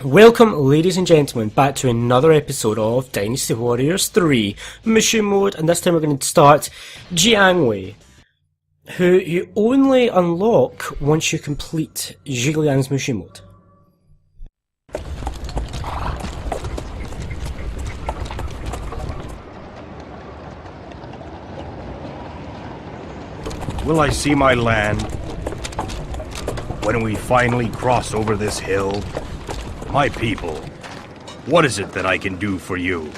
Welcome, ladies and gentlemen, back to another episode of Dynasty Warriors 3 Mission Mode, and this time we're going to start Jiang Wei, who you only unlock once you complete Zhigliang's Mission Mode. Will I see my land when we finally cross over this hill? My people, what is it that I can do for you?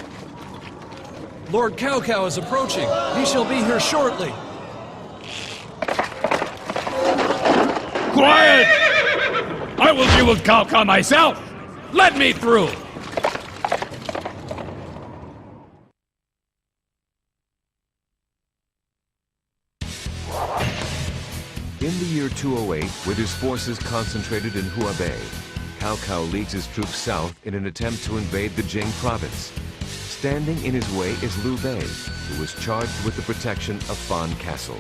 Lord Cao Cao is approaching. He shall be here shortly. Quiet! I will deal with Cao Cao myself! Let me through! In the year 208, with his forces concentrated in Huabei, Cao Cao leads his troops south in an attempt to invade the Jing province. Standing in his way is Liu Bei, who was charged with the protection of Fan Castle.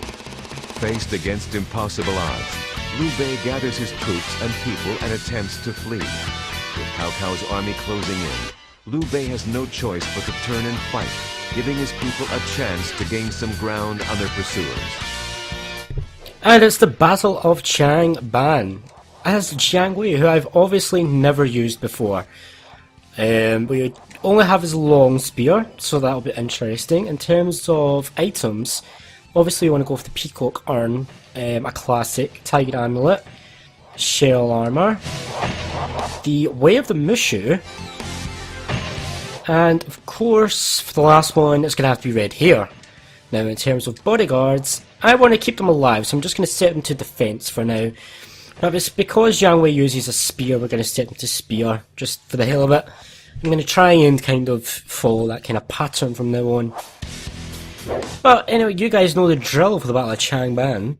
Faced against impossible odds, Liu Bei gathers his troops and people and attempts to flee. With Cao Cao's army closing in, Liu Bei has no choice but to turn and fight, giving his people a chance to gain some ground on their pursuers. And it's the Battle of Changban, as Jiang Wei, who I've obviously never used before. We only have his long spear, so that'll be interesting. In terms of items, obviously you want to go for the Peacock Urn, a classic, Tiger Amulet, Shell Armor, the Way of the Mushu, and of course, for the last one, it's going to have to be red hair. Now, in terms of bodyguards, I want to keep them alive, so I'm just going to set them to defense for now. But it's because Jiang Wei uses a spear, we're going to set them to spear, just for the hell of it. I'm going to try and kind of follow that kind of pattern from now on. But anyway, you guys know the drill for the Battle of Changban.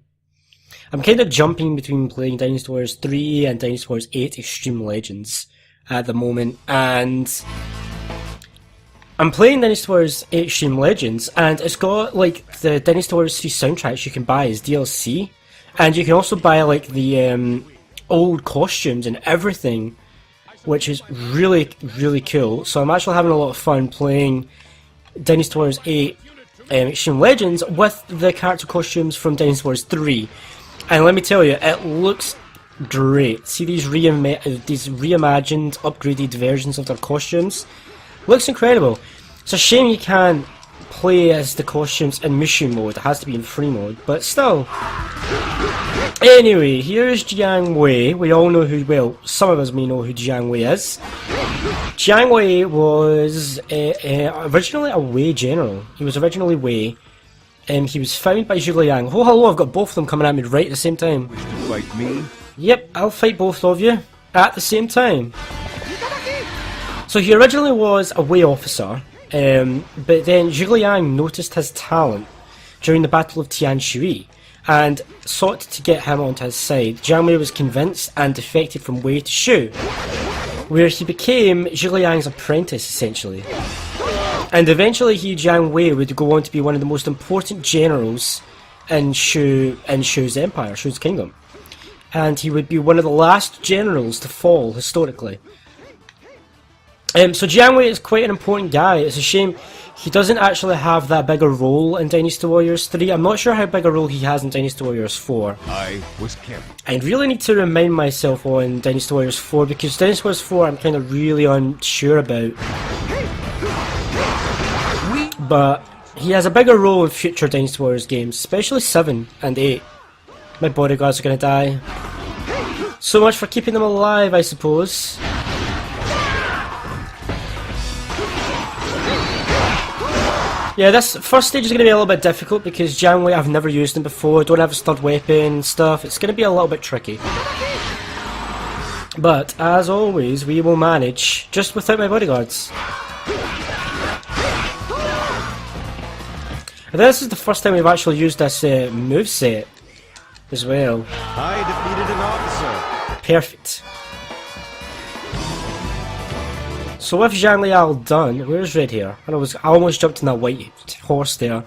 I'm kind of jumping between playing Dynasty Warriors 3 and Dynasty Warriors 8 Extreme Legends at the moment, and I'm playing Dynasty Warriors 8 Extreme Legends, and it's got like the Dynasty Warriors 3 soundtracks you can buy as DLC, and you can also buy like the old costumes and everything, which is really, really cool. So I'm actually having a lot of fun playing Dynasty Warriors 8 Extreme Legends with the character costumes from Dynasty Warriors 3. And let me tell you, it looks great. See these reimagined, upgraded versions of their costumes? Looks incredible. It's a shame you can't play as the costumes in mission mode. It has to be in free mode, but still. Anyway, here's Jiang Wei. We all know who, well, some of us may know who Jiang Wei is. Jiang Wei was originally a Wei general. He was originally Wei. He was found by Zhigliang. Oh, hello, I've got both of them coming at me right at the same time. Wish to fight me? Yep, I'll fight both of you at the same time. So he originally was a Wei officer, but then Zhigliang noticed his talent during the Battle of Tianshui and sought to get him onto his side. Jiang Wei was convinced and defected from Wei to Shu, where he became Zhigliang's apprentice essentially. And eventually Jiang Wei would go on to be one of the most important generals in Shu's empire, Shu's kingdom. And he would be one of the last generals to fall historically. So Jiang Wei is quite an important guy. It's a shame he doesn't actually have that big a role in Dynasty Warriors 3. I'm not sure how big a role he has in Dynasty Warriors 4. I was kept. I really need to remind myself on Dynasty Warriors 4, because Dynasty Warriors 4 I'm kind of really unsure about. But he has a bigger role in future Dynasty Warriors games, especially 7 and 8. My bodyguards are going to die. So much for keeping them alive, I suppose. Yeah, this first stage is going to be a little bit difficult because Jiang Wei, I've never used him before, don't have a stud weapon and stuff. It's going to be a little bit tricky. But, as always, we will manage just without my bodyguards. And this is the first time we've actually used this moveset as well. I defeated an officer. Perfect. So with Zhang Liao done, where's Red Hair? I almost jumped on that white horse there.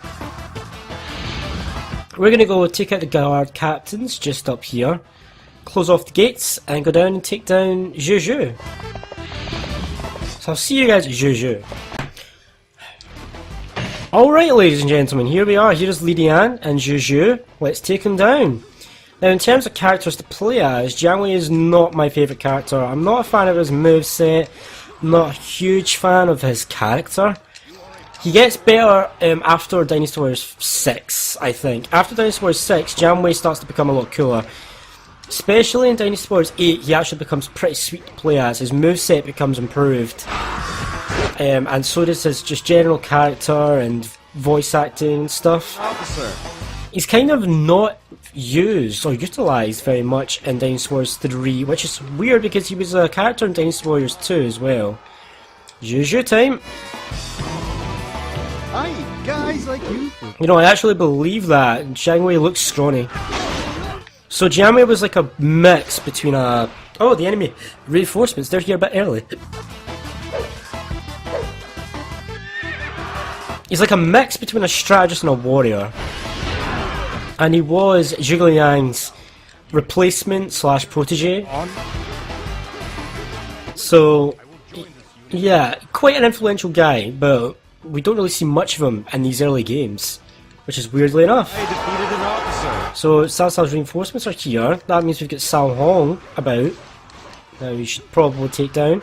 We're going to go take out the guard captains just up here, close off the gates, and go down and take down Zhu Zhu. So I'll see you guys at Zhu. Alright, ladies and gentlemen, here we are. Here's Li Dian and Zhu. Let's take them down. Now, in terms of characters to play as, Jiang Wei is not my favourite character. I'm not a fan of his moveset. I'm not a huge fan of his character. He gets better after Dynasty Warriors 6, I think. After Dynasty Warriors 6, Jiang Wei starts to become a lot cooler. Especially in Dynasty Warriors 8, he actually becomes pretty sweet to play as. His moveset becomes improved. And so does his just general character and voice acting and stuff. Officer. He's kind of not used or utilised very much in Dynasty Warriors 3, which is weird because he was a character in Dynasty Warriors 2 as well. Zhu time! Hi, guys like you. You know, I actually believe that. Jiang Wei looks scrawny. So Jiang Wei was like a mix between a... Oh, the enemy reinforcements, they're here a bit early. He's like a mix between a strategist and a warrior. And he was Zhuge Liang's replacement slash protege. So, yeah, quite an influential guy, but we don't really see much of him in these early games, which is weirdly enough. I defeated an officer. So Cao Cao's reinforcements are here. That means we've got Cao Hong about. Now we should probably take down.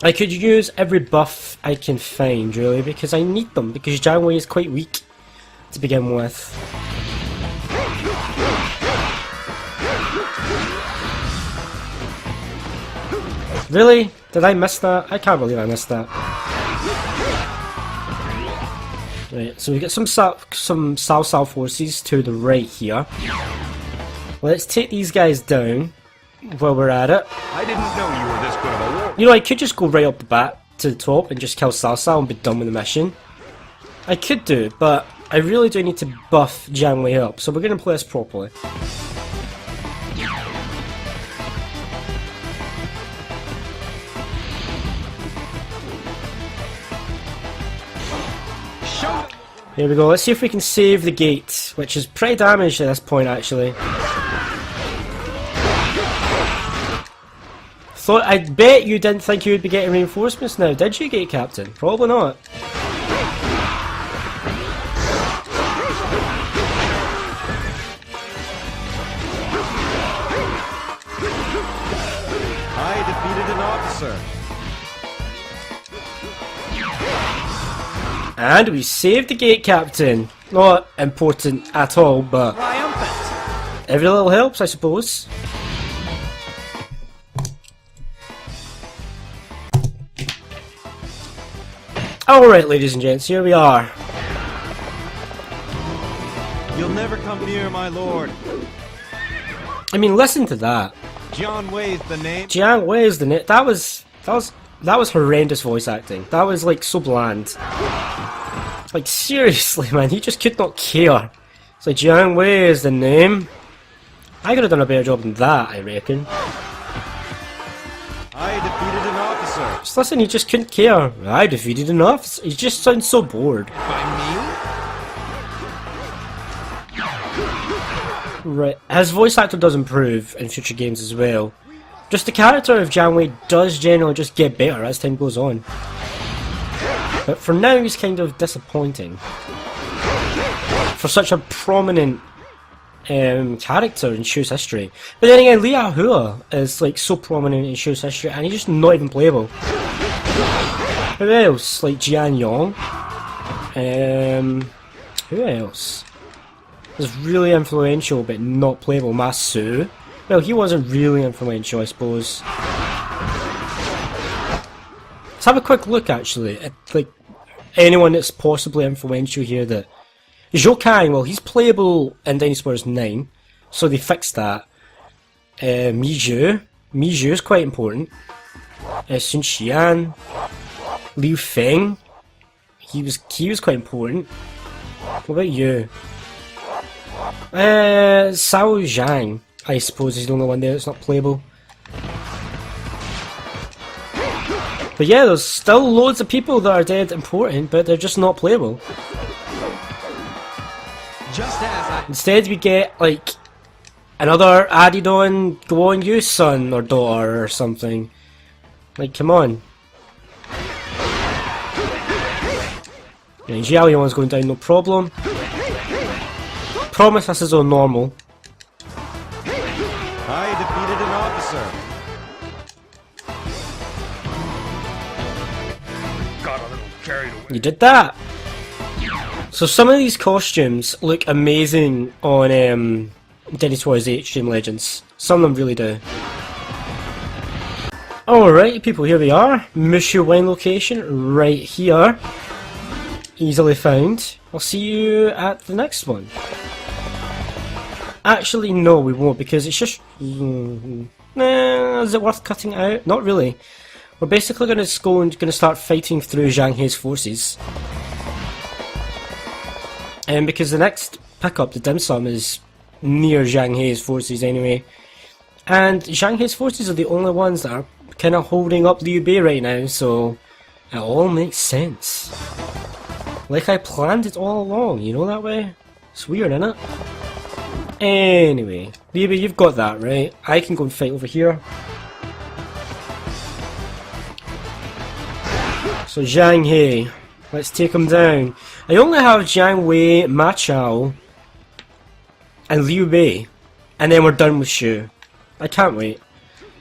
I could use every buff I can find, really, because I need them, because Jiang Wei is quite weak to begin with. Really? Did I miss that? I can't believe I missed that. Right, so we get some Cao Cao forces to the right here. Let's take these guys down while we're at it. I didn't know you were this good of a warrior. You know, I could just go right up the bat to the top and just kill Cao Cao and be done with the mission. I could do, but I really do need to buff Jiang Wei up, so we're going to play this properly. Here we go, let's see if we can save the gate, which is pretty damaged at this point actually. I bet you didn't think you would be getting reinforcements now, did you, Gate Captain? Probably not. I defeated an officer. And we saved the Gate Captain. Not important at all, but Triumphant. every little helps, I suppose. Alright, ladies and gents, here we are. You'll never come near my lord. I mean, listen to that. Jiang Wei's the name. Jiang Wei is the name. That was horrendous voice acting. That was like so bland. Like seriously, man, he just could not care. It's like Jiang Wei is the name. I could have done a better job than that, I reckon. I defeated an officer. Just listen, he just couldn't care. I defeated an officer. He just sounds so bored. Right, his voice actor does improve in future games as well. Just the character of Jiang Wei does generally just get better as time goes on. But for now he's kind of disappointing. For such a prominent character in Shu's history. But then again, Liu Hua is like so prominent in Shu's history and he's just not even playable. Who else? Like Jian Yong? Who else? Is really influential but not playable. Ma Su? Well, he wasn't really influential, I suppose. Let's have a quick look actually at like anyone that's possibly influential here. That Zhou Kang, well, he's playable in Dynasty Warriors 9, so they fixed that. Mi Zhu is quite important. Sun Xian, Liu Feng, he was quite important. What about you? Cao Zhang, I suppose, is the only one there that's not playable. But yeah, there's still loads of people that are dead important, but they're just not playable. Just as I... Instead we get, like, another added on Guan Yu's son or daughter or something. Like, come on. And Jiao Yuan's going down, no problem. Promise this is on normal. I defeated an officer. Got a little carried away. You did that! So some of these costumes look amazing on Dynasty Warriors Extreme Legends. Some of them really do. Alright people, here we are. Mushu Wine location, right here. Easily found. I'll see you at the next one. Actually, no, we won't, because it's just... Nah, is it worth cutting out? Not really. We're basically going to go and start fighting through Jiang Hei's forces. Because the next pickup, the dim sum, is near Jiang Hei's forces anyway. And Jiang Hei's forces are the only ones that are kind of holding up Liu Bei right now, so it all makes sense. Like I planned it all along, you know that way? It's weird, isn't it? Anyway, Liu Bei, you've got that, right? I can go and fight over here. So Jiang Hei, let's take him down. I only have Jiang Wei, Ma Chao, and Liu Bei, and then we're done with Shu. I can't wait,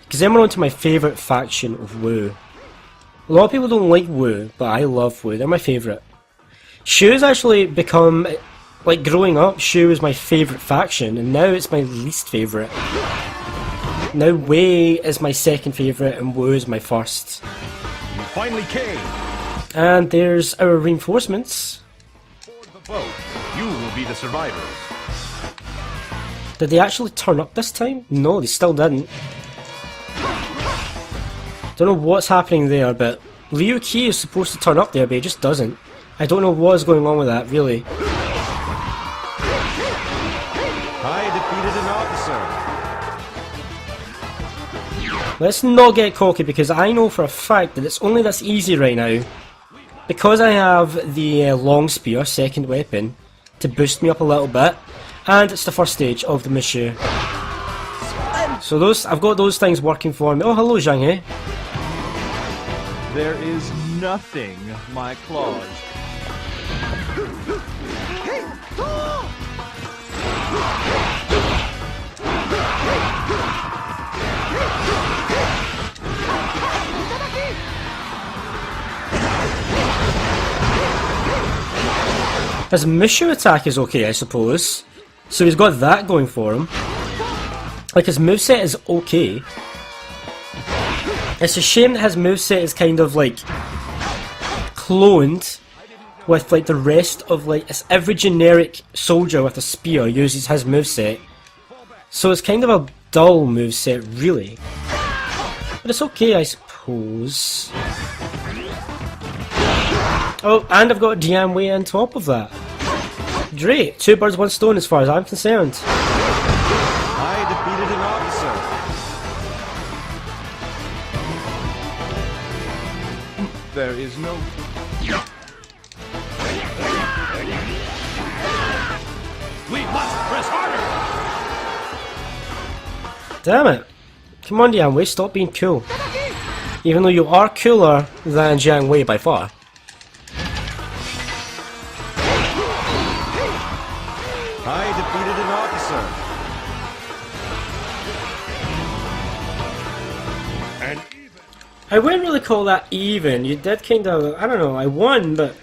because then we're on to my favourite faction of Wu. A lot of people don't like Wu, but I love Wu, they're my favourite. Shu's actually become, like growing up, Shu was my favourite faction, and now it's my least favourite. Now Wei is my second favourite, and Wu is my first. You finally came. And there's our reinforcements. Board the boat. You will be the survivors. Did they actually turn up this time? No, they still didn't. Don't know what's happening there, but Liu Qi is supposed to turn up there, but he just doesn't. I don't know what is going on with that, really. I defeated an officer. Let's not get cocky, because I know for a fact that it's only this easy right now. Because I have the long spear, second weapon, to boost me up a little bit. And it's the first stage of the Mushu. So I've got those things working for me. Oh, hello Jiang Hei. There is nothing my claws. His Mushu attack is okay, I suppose. So he's got that going for him. Like, his moveset is okay. It's a shame that his moveset is kind of like cloned with like the rest of like every generic soldier with a spear uses his moveset. So it's kind of a dull moveset, really. But it's okay, I suppose. Oh, and I've got Jiang Wei on top of that. Great, 2 birds, 1 stone as far as I'm concerned. I defeated an officer. There is no... We must press harder! Damn it. Come on Jiang Wei, stop being cool. Even though you are cooler than Jiang Wei by far. I defeated an officer. And I wouldn't really call that even. You did kind of, I don't know, I won, but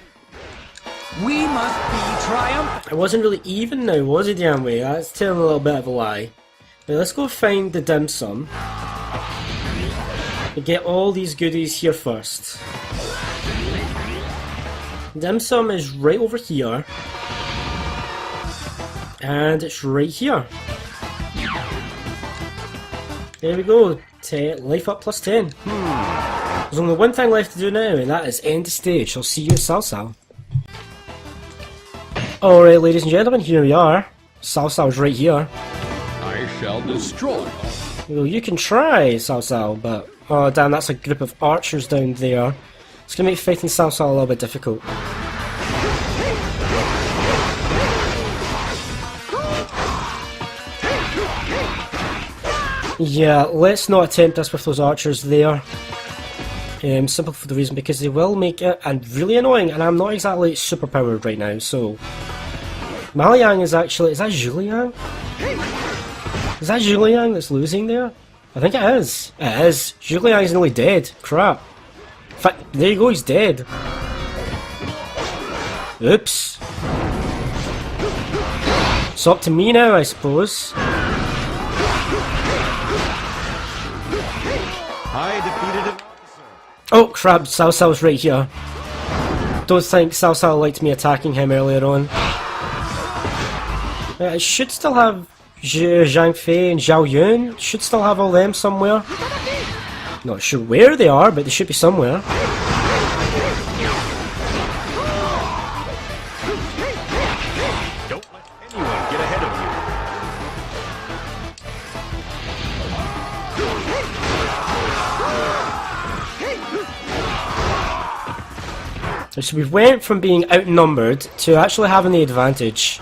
We must be triumphant! I wasn't really even now, was it, Jiang Wei? That's telling a little bit of a lie. But let's go find the dim sum. And get all these goodies here first. Dim sum is right over here. And it's right here. There we go. Life up plus 10. There's only one thing left to do now, and that is end the stage. I'll see you at Cao Cao. Alright, ladies and gentlemen, here we are. Cao Cao's right here. I shall destroy. Well, you can try, Cao Cao, but... Oh damn, that's a group of archers down there. It's gonna make fighting Cao Cao a little bit difficult. Yeah, let's not attempt this with those archers there. Simple for the reason because they will make it and really annoying, and I'm not exactly super powered right now, so Maliang is actually, is that Juliang? Is that Juliang that's losing there? I think it is. It is. Juliang's nearly dead. Crap. In fact, there you go, he's dead. Oops. It's up to me now, I suppose. I defeated an officer. Oh crap, Cao Cao's right here. Don't think Cao Cao liked me attacking him earlier on. I should still have Jiang Fei and Zhao Yun. Should still have all them somewhere. Not sure where they are, but they should be somewhere. Don't let anyone get ahead of you. So we went from being outnumbered to actually having the advantage.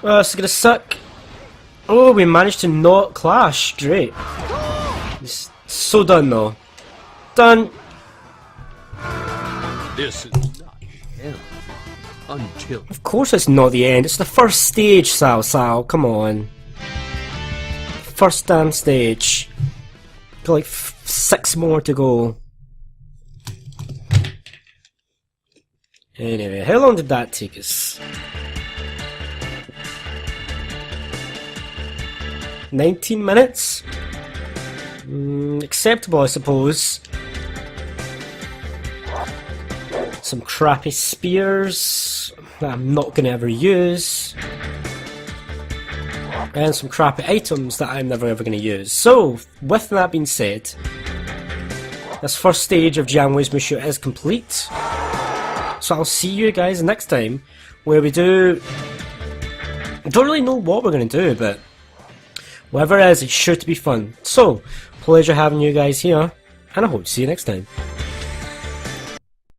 Oh, it's gonna suck. Oh, we managed to not clash. Great. It's so done though. Done. This is not him. Until Of course it's not the end. It's the first stage, Cao Cao. Come on. First damn stage. Got like 6 more to go. Anyway, how long did that take us? 19 minutes? Acceptable, I suppose. Some crappy spears that I'm not going to ever use. And some crappy items that I'm never ever going to use. So, with that being said, this first stage of Jiang Wei's Mushu is complete. So I'll see you guys next time, where we do... I don't really know what we're going to do, but whatever it is, it's sure to be fun. So, pleasure having you guys here, and I hope to see you next time.